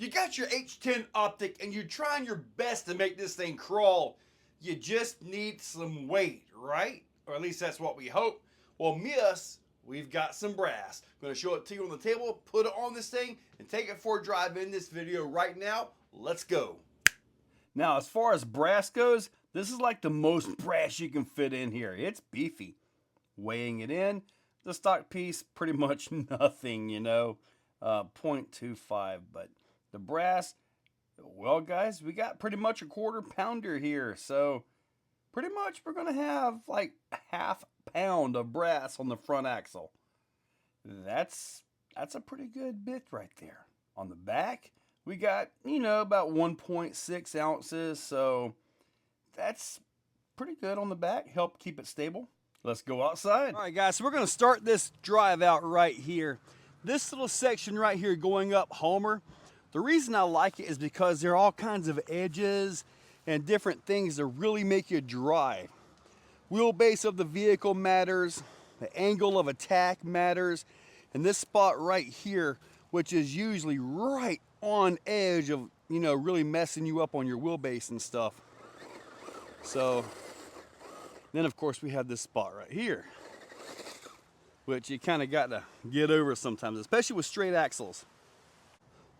You got your H10 Optic and you're trying your best to make this thing crawl. You just need some weight, right? Or at least that's what we hope. Well, Meus, we've got some brass. I'm going to show it to you on the table, put it on this thing, and take it for a drive in this video right now. Let's go. Now, as far as brass goes, this is like the most brass you can fit in here. It's beefy. Weighing it in, the stock piece, pretty much nothing, 0.25, but the brass, well, guys, we got pretty much a quarter pounder here. So pretty much we're going to have like half pound of brass on the front axle. That's a pretty good bit right there. On the back, we got, about 1.6 ounces. So that's pretty good on the back. Help keep it stable. Let's go outside. All right, guys, so we're going to start this drive out right here. This little section right here going up Homer, the reason I like it is because there are all kinds of edges and different things that really make you drive. Wheelbase of the vehicle matters, the angle of attack matters, and this spot right here, which is usually right on edge of, really messing you up on your wheelbase and stuff. So then of course we have this spot right here, which you kind of got to get over sometimes, especially with straight axles.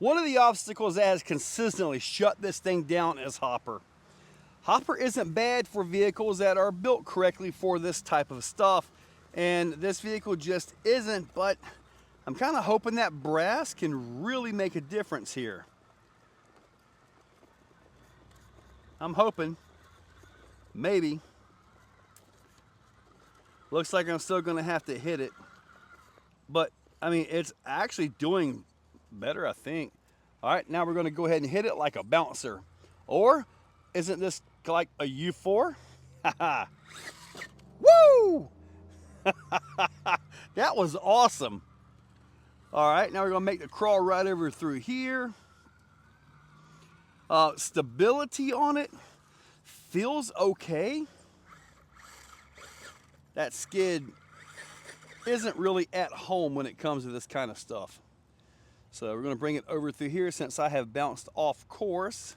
One of the obstacles that has consistently shut this thing down is hopper. Hopper isn't bad for vehicles that are built correctly for this type of stuff, and this vehicle just isn't, but I'm kind of hoping that brass can really make a difference here. I'm hoping. Maybe. Looks like I'm still going to have to hit it, but I mean, it's actually doing better, I think. All right, now we're going to go ahead and hit it like a bouncer. Or isn't this like a U4? Woo! That was awesome. All right, now we're going to make the crawl right over through here. Stability on it feels okay. That skid isn't really at home when it comes to this kind of stuff. So we're going to bring it over through here since I have bounced off course.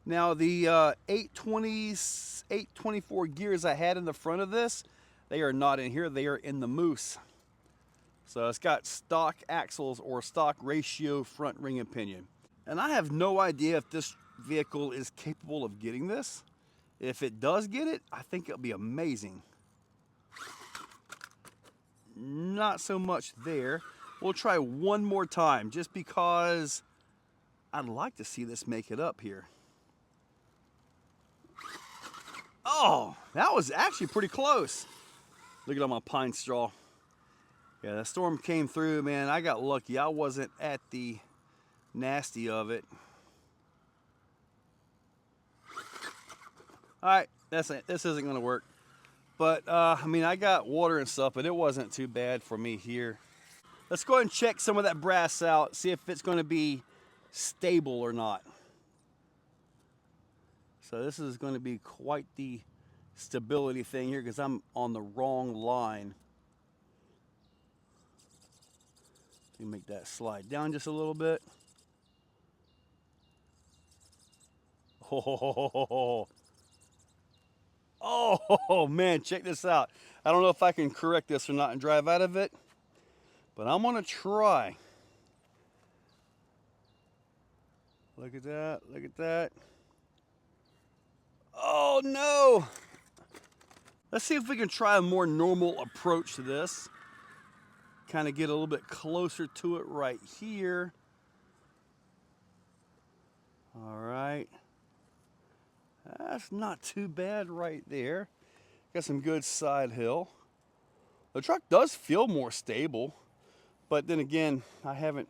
Now the 824 gears I had in the front of this, they are not in here. They are in the Meus. So it's got stock axles or stock ratio front ring and pinion. And I have no idea if this vehicle is capable of getting this. If it does get it, I think it'll be amazing. Not so much there. We'll try one more time just because I'd like to see this make it up here. Oh, that was actually pretty close. Look at all my pine straw. Yeah, the storm came through, man. I got lucky. I wasn't at the nasty of it. All right, that's it. This isn't going to work. But, I mean, I got water and stuff, but it wasn't too bad for me here. Let's go ahead and check some of that brass out, see if it's going to be stable or not. So this is going to be quite the stability thing here because I'm on the wrong line. Let me make that slide down just a little bit. Oh man, check this out. I don't know if I can correct this or not and drive out of it, but I'm gonna try. Look at that, look at that. Oh no! Let's see if we can try a more normal approach to this. Kind of get a little bit closer to it right here. All right. That's not too bad right there. Got some good side hill. The truck does feel more stable, but then again, I haven't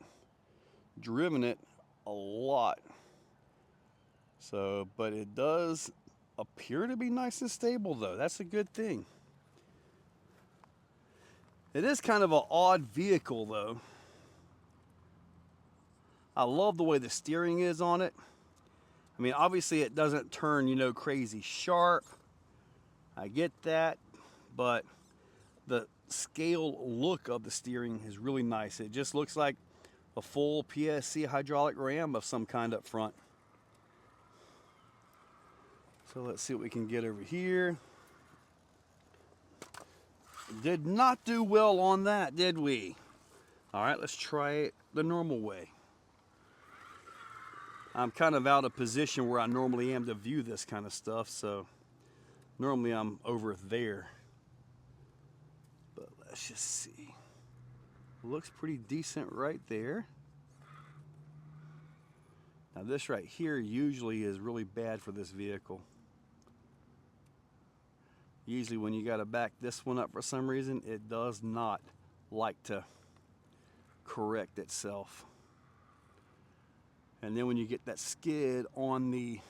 driven it a lot. So, but it does appear to be nice and stable though. That's a good thing. It is kind of an odd vehicle though. I love the way the steering is on it. I mean, obviously it doesn't turn, crazy sharp. I get that, but the scale look of the steering is really nice. It just looks like a full PSC hydraulic ram of some kind up front. So let's see what we can get over here. Did not do well on that, did we? All right, let's try it the normal way. I'm kind of out of position where I normally am to view this kind of stuff, so normally I'm over there. But let's just see. Looks pretty decent right there. Now this right here usually is really bad for this vehicle. Usually when you got to back this one up for some reason, it does not like to correct itself. And then when you get that skid on the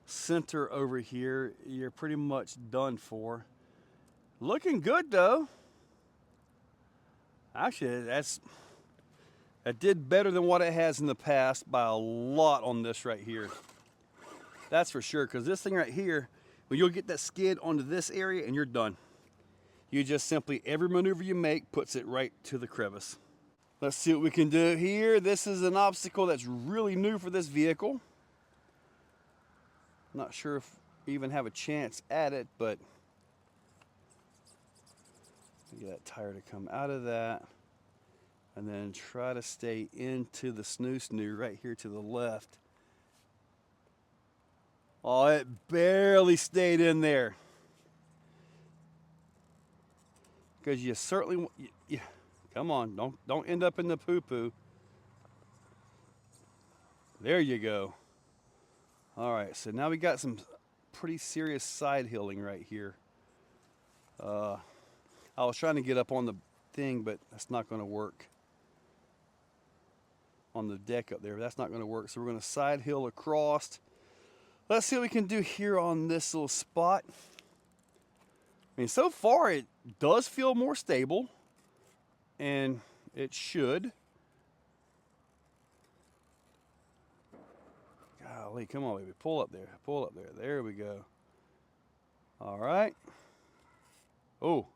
center over here, you're pretty much done for. Looking good though. Actually, that did better than what it has in the past by a lot on this right here. That's for sure, because this thing right here, when you'll get that skid onto this area and you're done. You just simply, every maneuver you make puts it right to the crevice. Let's see what we can do here. This is an obstacle that's really new for this vehicle. Not sure if we even have a chance at it, but get that tire to come out of that. And then try to stay into the snoo right here to the left. Oh, it barely stayed in there. Because you certainly, come on, don't end up in the poo-poo. There you go. All right, so now we got some pretty serious side hilling right here. I was trying to get up on the thing, but that's not going to work. On the deck up there, that's not going to work. So we're going to side hill across. Let's see what we can do here on this little spot. I mean, so far it does feel more stable, and it should. Golly, come on, baby, pull up there, pull up there. There we go. All right. Oh.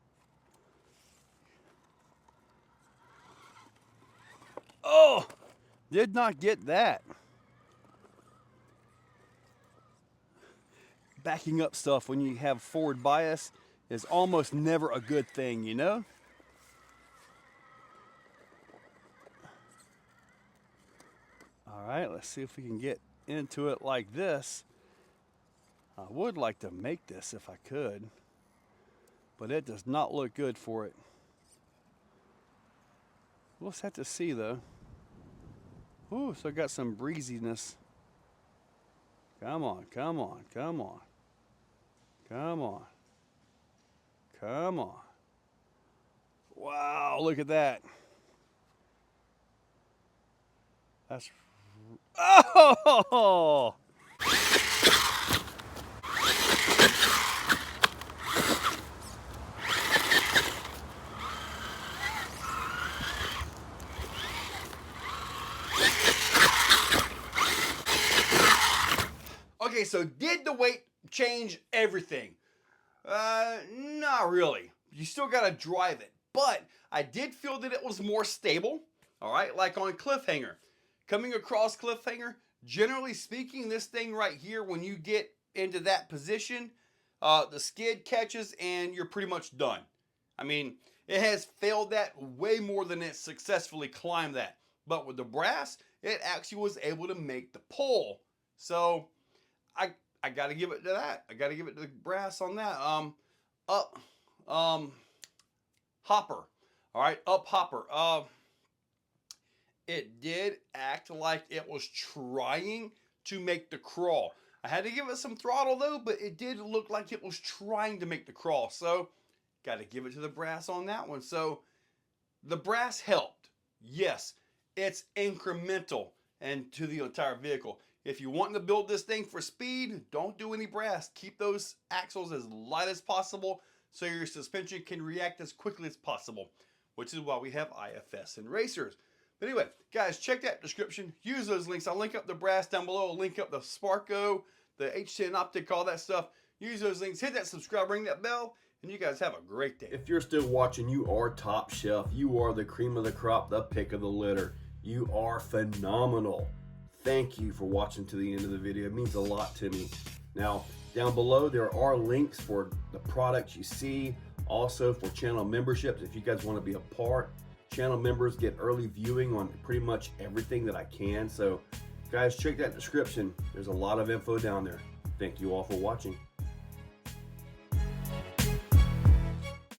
Oh, did not get that. Backing up stuff when you have forward bias is almost never a good thing, you know? All right, let's see if we can get into it like this. I would like to make this if I could, but it does not look good for it. We'll just have to see though. Ooh, so I got some breeziness. Come on, come on, come on. Come on. Come on. Wow, look at that. That's... Oh! Okay, so did the weight change everything? Not really. You still gotta drive it. But I did feel that it was more stable. All right, like on Cliffhanger. Coming across Cliffhanger, generally speaking, this thing right here, when you get into that position, the skid catches and you're pretty much done. I mean, it has failed that way more than it successfully climbed that. But with the brass, it actually was able to make the pull. So I got to give it to that. I got to give it to the brass on that. Hopper. All right, up hopper. It did act like it was trying to make the crawl. I had to give it some throttle though, but it did look like it was trying to make the crawl. So got to give it to the brass on that one. So the brass helped. Yes, it's incremental and to the entire vehicle. If you want to build this thing for speed, don't do any brass. Keep those axles as light as possible so your suspension can react as quickly as possible, which is why we have IFS and racers. But anyway, guys, check that description. Use those links. I'll link up the brass down below. I'll link up the Sparko, the H10 Optic, all that stuff. Use those links. Hit that subscribe, ring that bell, and you guys have a great day. If you're still watching, you are top shelf. You are the cream of the crop, the pick of the litter. You are phenomenal. Thank you for watching to the end of the video. It means a lot to me. Now, down below, there are links for the products you see, also for channel memberships. If you guys want to be a part, channel members get early viewing on pretty much everything that I can. So, guys, check that description. There's a lot of info down there. Thank you all for watching.